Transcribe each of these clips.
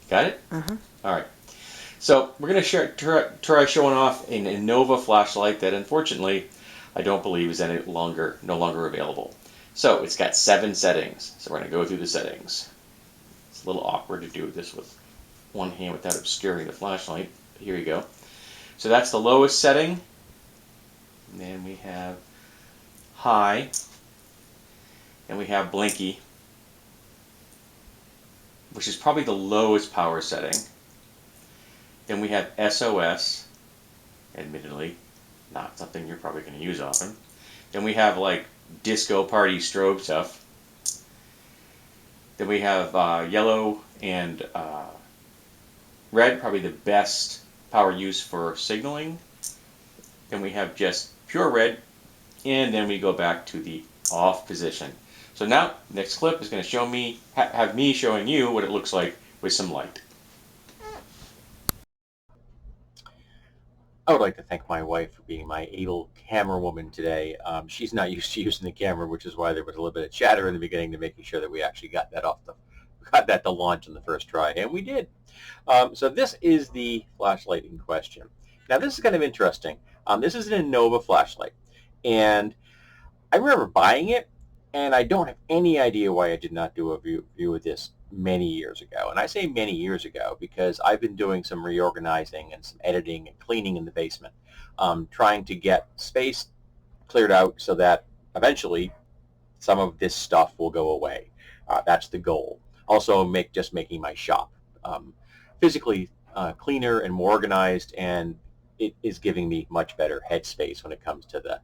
Got it? Uh-huh. All right. So we're going to try showing off an Inova flashlight that unfortunately I don't believe is no longer available. So it's got 7 settings. So we're going to go through the settings. It's a little awkward to do this with one hand without obscuring the flashlight. But here you go. So that's the lowest setting. And then we have high. And we have blinky, which is probably the lowest power setting. Then we have SOS, admittedly, not something you're probably going to use often. Then we have like disco party strobe stuff. Then we have yellow and red, probably the best power use for signaling. Then we have just pure red, and then we go back to the off position. So now, next clip is going to show me, have me showing you what it looks like with some light. I would like to thank my wife for being my able camera woman today. She's not used to using the camera, which is why there was a little bit of chatter in the beginning to making sure that we actually got that to launch in the first try, and we did. So this is the flashlight in question. Now this is kind of interesting. This is an Inova flashlight, and I remember buying it, and I don't have any idea why I did not do a review of this many years ago. And I say many years ago because I've been doing some reorganizing and some editing and cleaning in the basement, trying to get space cleared out so that eventually some of this stuff will go away. That's the goal. Also, making my shop physically cleaner and more organized, and it is giving me much better headspace when it comes to the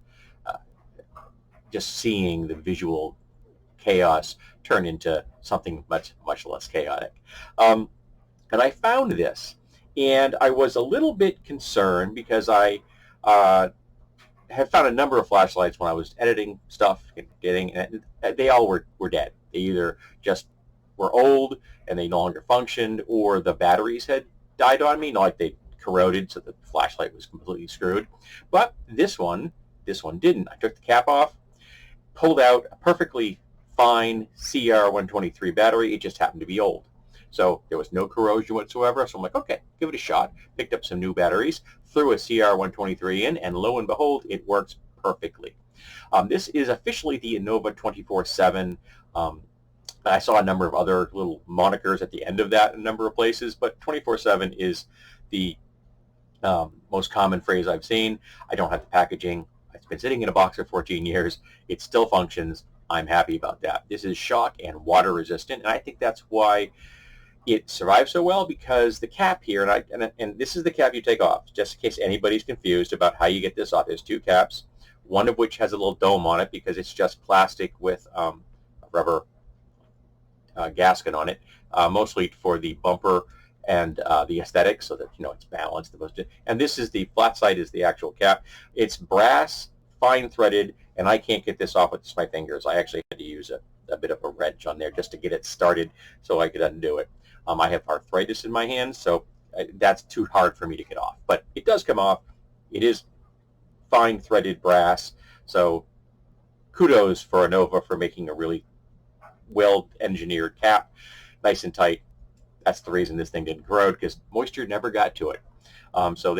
just seeing the visual chaos turn into something much less chaotic. And I found this, and I was a little bit concerned because I had found a number of flashlights when I was editing stuff, and they all were dead. They either just were old and they no longer functioned, or the batteries had died on me, not like they corroded, so the flashlight was completely screwed. But this one didn't. I took the cap off, pulled out a perfectly fine CR123 battery. It just happened to be old. So there was no corrosion whatsoever. So I'm like, okay, give it a shot. Picked up some new batteries, threw a CR123 in, and lo and behold, it works perfectly. This is officially the Inova 24/7. I saw a number of other little monikers at the end of that in a number of places, but 24/7 is the most common phrase I've seen. I don't have the packaging. It's been sitting in a box for 14 years. It still functions. I'm happy about that. This is shock and water resistant, and I think that's why it survives so well, because the cap here, and this is the cap you take off, just in case anybody's confused about how you get this off. There's 2 caps, one of which has a little dome on it because it's just plastic with a rubber gasket on it, mostly for the bumper and the aesthetics, so that it's balanced. And this is the flat side is the actual cap. It's brass, fine threaded, and I can't get this off with just my fingers. I actually had to use a bit of a wrench on there just to get it started so I could undo it. I have arthritis in my hands, so that's too hard for me to get off. But it does come off. It is fine threaded brass, so kudos for Inova for making a really well-engineered cap, nice and tight. That's the reason this thing didn't corrode, because moisture never got to it. So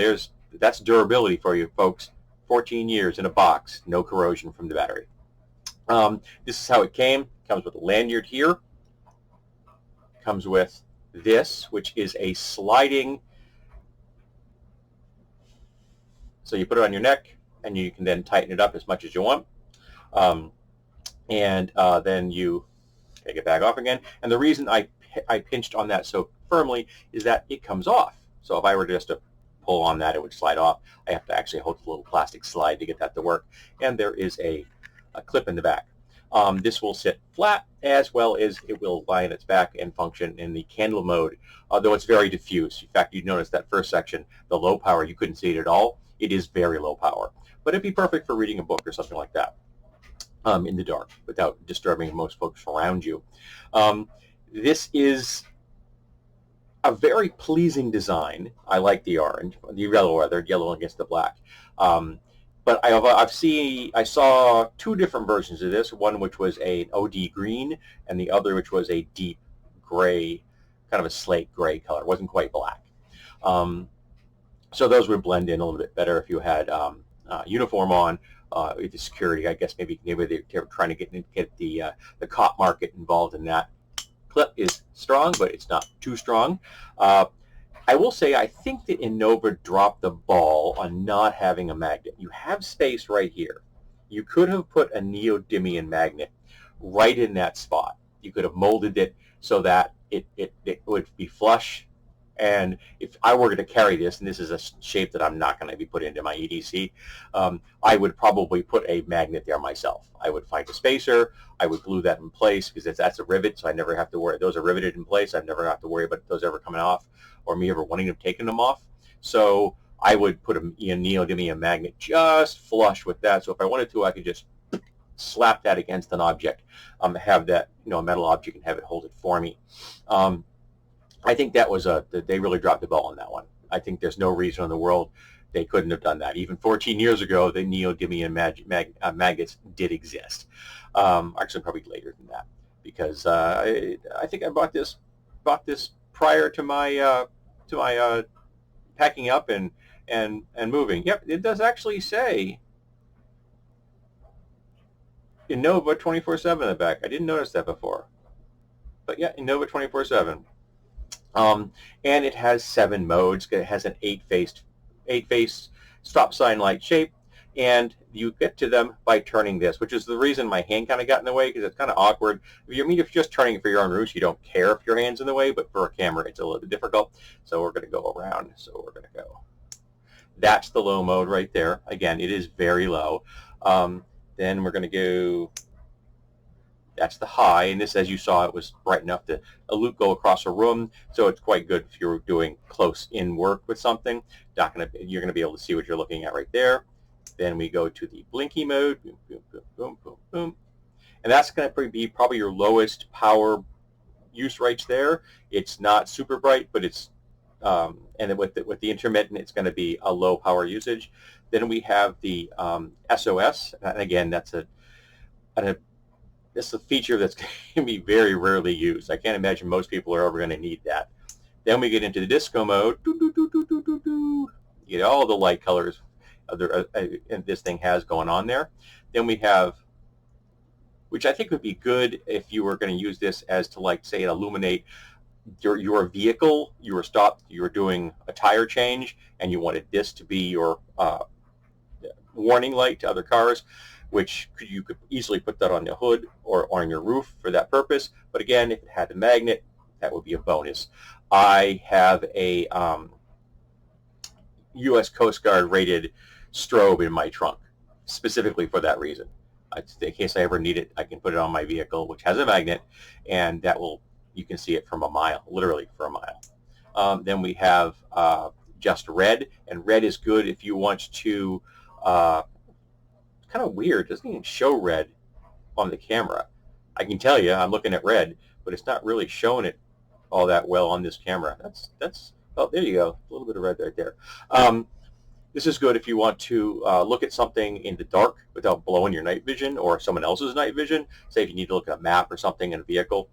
that's durability for you folks. 14 years in a box, no corrosion from the battery. This is how it came. Comes with a lanyard here. Comes with this, which is a sliding. So you put it on your neck, and you can then tighten it up as much as you want. And then you take it back off again. And the reason I pinched on that so firmly is that it comes off. So if I were just to pull on that, it would slide off. I have to actually hold the little plastic slide to get that to work. And there is a clip in the back. This will sit flat, as well as it will lie on its back and function in the candle mode, although it's very diffuse. In fact, you notice that first section, the low power, you couldn't see it at all. It is very low power. But it'd be perfect for reading a book or something like that in the dark without disturbing most folks around you. This is a very pleasing design. I like the orange, the yellow rather, yellow against the black. But I saw 2 different versions of this. One which was an OD green, and the other which was a deep gray, kind of a slate gray color. It wasn't quite black. So those would blend in a little bit better if you had uniform on. With the security, I guess maybe they were trying to get the cop market involved in that. Clip is strong, but it's not too strong. I will say I think that Inova dropped the ball on not having a magnet. You have space right here. You could have put a neodymium magnet right in that spot. You could have molded it so that it would be flush. And if I were to carry this, and this is a shape that I'm not going to be put into my EDC, I would probably put a magnet there myself. I would find a spacer. I would glue that in place because that's a rivet, so I never have to worry. Those are riveted in place. I never have to worry about those ever coming off or me ever wanting them taking them off. So I would put a neodymium magnet just flush with that. So if I wanted to, I could just slap that against an object, have that, a metal object, and have it hold it for me. I think that was they really dropped the ball on that one. I think there's no reason in the world they couldn't have done that. Even 14 years ago, the neodymium magnets did exist. Actually, probably later than that, because I think I bought this prior to my packing up and moving. Yep, it does actually say Inova 24/7 in the back. I didn't notice that before, but yeah, Inova 24/7. And it has 7 modes. It has an 8-face stop sign light shape, and you get to them by turning this, which is the reason my hand kind of got in the way, because it's kind of awkward. If you're just turning it for your own use, you don't care if your hand's in the way, but for a camera, it's a little bit difficult. So we're going to go around. So we're going to go. That's the low mode right there. Again, it is very low. Then we're going to go. That's the high, and this, as you saw, it was bright enough to go across a room, so it's quite good if you're doing close-in work with something. You're going to be able to see what you're looking at right there. Then we go to the blinky mode, boom, boom, boom, boom, boom, boom. And that's going to be probably your lowest power use right there. It's not super bright, but it's, and then with the intermittent, it's going to be a low power usage. Then we have the SOS, and again, that's a feature that's going to be very rarely used. I can't imagine most people are ever going to need that. Then we get into the disco mode. You get all the light colors this thing has going on there. Then we have, which I think would be good if you were going to use this as to, like, say, illuminate your vehicle. You were doing a tire change, and you wanted this to be your warning light to other cars, which you could easily put that on the hood or on your roof for that purpose. But again, if it had a magnet, that would be a bonus. I have a U.S. Coast Guard rated strobe in my trunk, specifically for that reason. In case I ever need it, I can put it on my vehicle, which has a magnet, and you can see it from a mile, literally for a mile. Then we have just red, and red is good if you want to, kind of weird, it doesn't even show red on the camera. I can tell you I'm looking at red, but it's not really showing it all that well on this camera. That's oh, there you go, a little bit of red right there. This is good if you want to look at something in the dark without blowing your night vision or someone else's night vision. Say if you need to look at a map or something in a vehicle,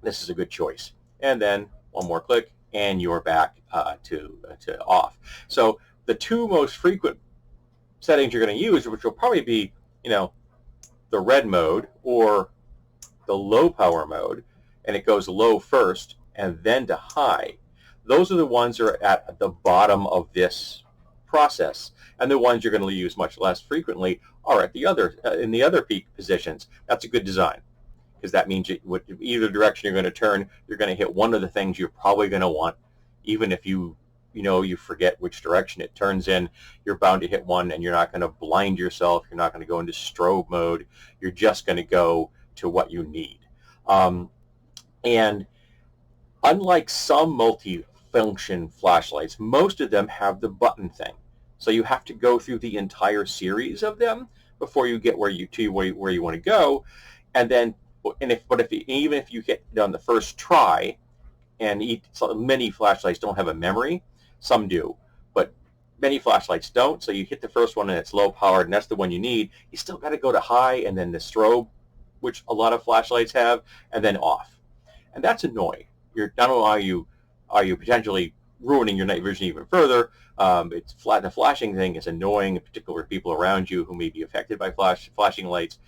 this is a good choice. And then one more click, and you're back to off. So the two most frequent settings you're going to use, which will probably be, the red mode or the low power mode, and it goes low first and then to high. Those are the ones that are at the bottom of this process, and the ones you're going to use much less frequently are at in the other peak positions. That's a good design, because that means either direction you're going to turn, you're going to hit one of the things you're probably going to want, even if you forget which direction it turns in. You're bound to hit one, and you're not going to blind yourself. You're not going to go into strobe mode. You're just going to go to what you need. And unlike some multi-function flashlights, most of them have the button thing. So you have to go through the entire series of them before you get where you want to go. And then, even if you get on the first try, and many flashlights don't have a memory. Some do, but many flashlights don't. So you hit the first one and it's low powered, and that's the one you need. You still got to go to high, and then the strobe, which a lot of flashlights have, and then off. And that's annoying. you're not only are you potentially ruining your night vision even further. It's flat. The flashing thing is annoying, in particular people around you who may be affected by flashing lights,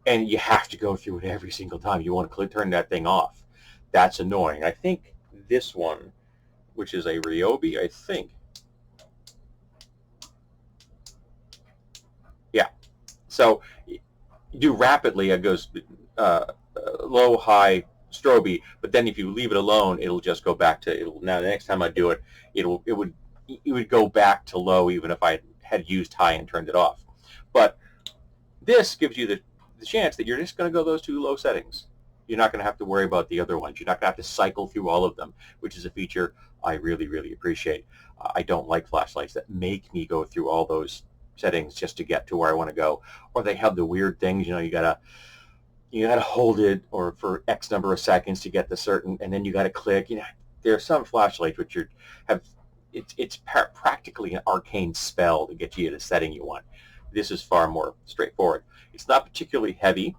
and you have to go through it every single time. You want to turn that thing off. That's annoying. I think this one, which is a Ryobi, I think. Yeah. So you do rapidly. It goes low, high, strobe, but then if you leave it alone, it'll just go back to it'll. Now the next time I do it, it would go back to low even if I had used high and turned it off. But this gives you the chance that you're just going to go those two low settings. You're not going to have to worry about the other ones. You're not going to have to cycle through all of them, which is a feature I really, really appreciate. I don't like flashlights that make me go through all those settings just to get to where I want to go. Or they have the weird things, you gotta hold it or for X number of seconds to get the certain, and then you gotta click. There are some flashlights which have it's practically an arcane spell to get you to the setting you want. This is far more straightforward. It's not particularly heavy.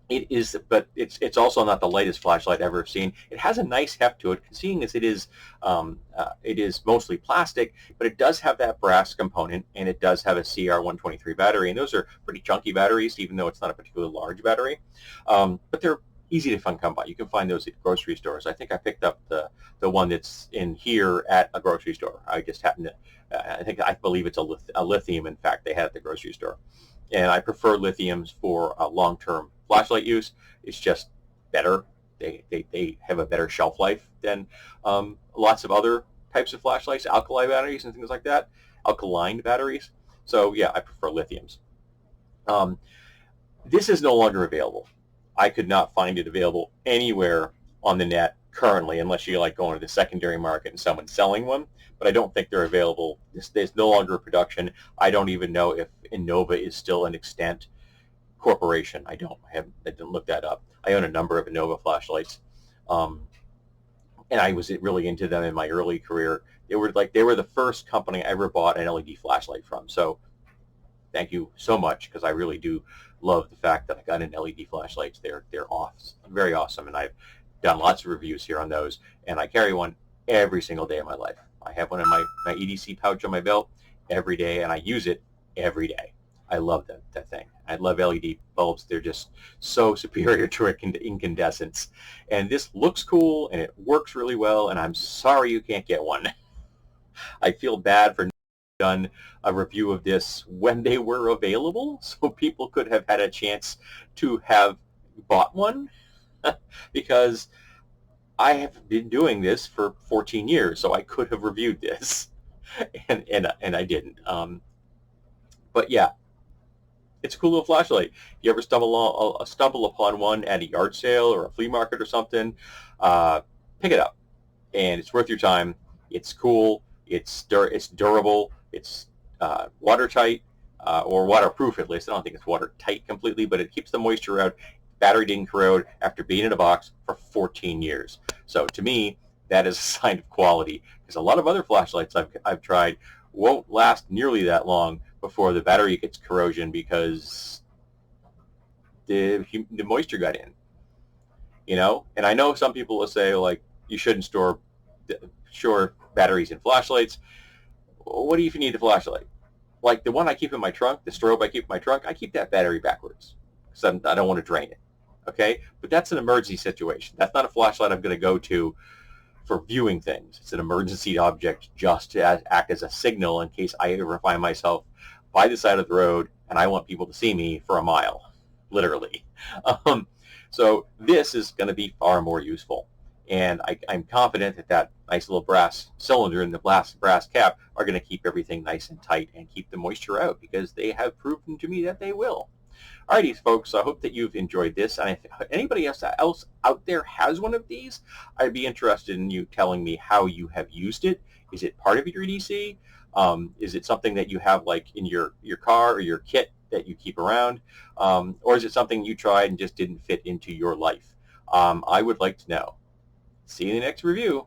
It is, but it's also not the lightest flashlight I've ever seen. It has a nice heft to it, seeing as it is mostly plastic, but it does have that brass component, and it does have a CR123 battery, and those are pretty chunky batteries, even though it's not a particularly large battery. But they're easy to come by. You can find those at grocery stores. I think I picked up the one that's in here at a grocery store. I just happened to, I believe it's a lithium, in fact, they had at the grocery store. And I prefer lithiums for long-term flashlight use. It's just better. They have a better shelf life than lots of other types of flashlights, alkali batteries and things like that, alkaline batteries. So yeah, I prefer lithiums. This is no longer available. I could not find it available anywhere on the net currently, unless you like going to the secondary market and someone's selling one. But I don't think they're available. There's no longer production. I don't even know if Inova is still an extant corporation. I didn't look that up. I own a number of Inova flashlights, and I was really into them in my early career. They were the first company I ever bought an LED flashlight from. So thank you so much, because I really do love the fact that I got an LED flashlights. They're awesome, very awesome, and I've done lots of reviews here on those, and I carry one every single day of my life. I have one in my EDC pouch on my belt every day, and I use it every day. I love that thing. I love LED bulbs. They're just so superior to incandescents. And this looks cool, and it works really well, and I'm sorry you can't get one. I feel bad for done a review of this when they were available, so people could have had a chance to have bought one, because I have been doing this for 14 years, so I could have reviewed this, and I didn't. But yeah, it's a cool little flashlight. If you ever stumble upon one at a yard sale or a flea market or something, pick it up, and it's worth your time. It's cool. It's durable. It's watertight, or waterproof at least. I don't think it's watertight completely, but it keeps the moisture out. Battery didn't corrode after being in a box for 14 years. So to me, that is a sign of quality, because a lot of other flashlights I've tried won't last nearly that long before the battery gets corrosion, because the moisture got in. And I know some people will say, like, you shouldn't store batteries in flashlights. What do you need the flashlight? Like the one I keep in my trunk, the strobe I keep in my trunk, I keep that battery backwards because I don't want to drain it. Okay? But that's an emergency situation. That's not a flashlight I'm going to go to for viewing things. It's an emergency object just to act as a signal in case I ever find myself by the side of the road and I want people to see me for a mile, literally. So this is going to be far more useful. And I'm confident that nice little brass cylinder and the brass cap are going to keep everything nice and tight and keep the moisture out, because they have proven to me that they will. Alrighty, folks, I hope that you've enjoyed this. And if anybody else out there has one of these, I'd be interested in you telling me how you have used it. Is it part of your EDC? Is it something that you have like in your car or your kit that you keep around? Or is it something you tried and just didn't fit into your life? I would like to know. See you in the next review.